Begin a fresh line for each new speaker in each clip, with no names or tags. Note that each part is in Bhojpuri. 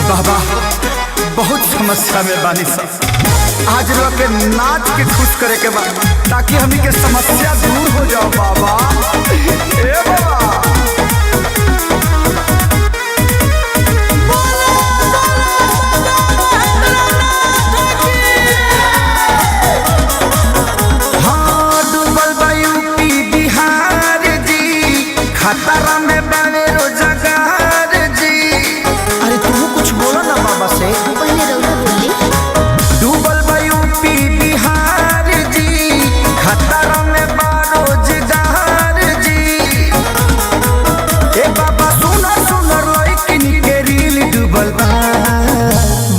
बाबा बहुत समस्या में बानी सब। आज लोग के नाच के खुश करे के बाद ताकि हमी के समस्या दूर हो जाओ बाबा। ए बाबा हाँ डूबल बा यूपी बिहार जी, खतरा में बावे रोजगार जी। अरे तुम कुछ बोलो ना बाबा से।
पहले रउआ बोली।
डूबल बा यूपी बिहार जी, खतरा में बा रोजगार जी। ए बाबा सुनर सुनर लइकिन के रील डूबल बा।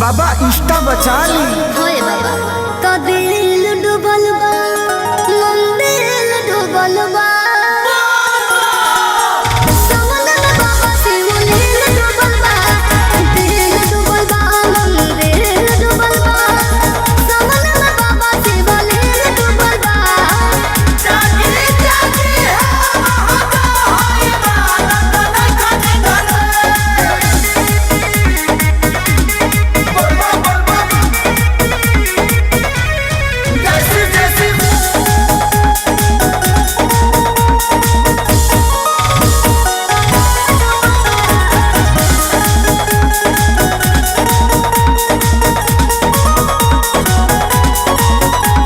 बाबा इंस्टा बचा ली।
होए बाबा तो दिल डूबल बा, मंदिर डूबल बा। समंदर में बाबा शिवलिंग डूबल बा, दिल डूबल बा, मंदिर डूबल बा। समंदर में बाबा शिवलिंग डूबल बा। जागे जागे हागा होए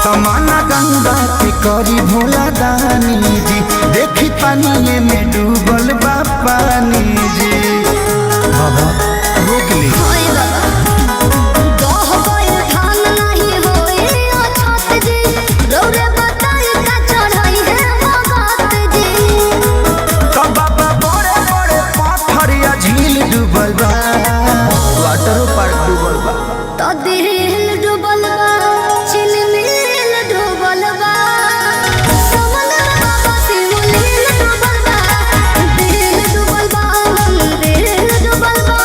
तमन्ना गंगा के करी भोला दानी जी, देखी पानी में डूबल बा पानी जी। बाबा रोक ली।
होए बाबा दोह कोई ठान नहीं होए अछत जी, रौरे बताई का चढ़ाई है बात जी।
तो बाबा बड़े बड़े पत्थर या झील डूबल बा, वाटर पार्क डूबल बा।
तो दिल डूबल बा, चिलमिल डूबल बा। समंदर में बाबा शिवलिंग डूबल बा, दिल डूबल बा, मंदिर डूबल बा।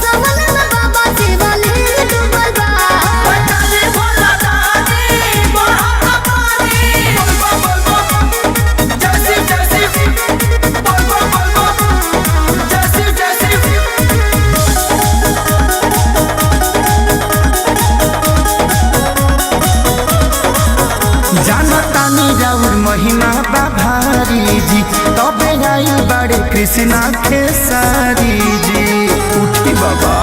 समंदर में बाबा शिवलिंग डूबल बा। बताले भोला दानी बड़ा पानी।
जैसी जैसी बोल बोल बोल बोल जैसी जैसी। जानतानी राउर महिमा बा भारी जी, तबे आई बड़े कृष्णा खेसारी जी। उठी बाबा।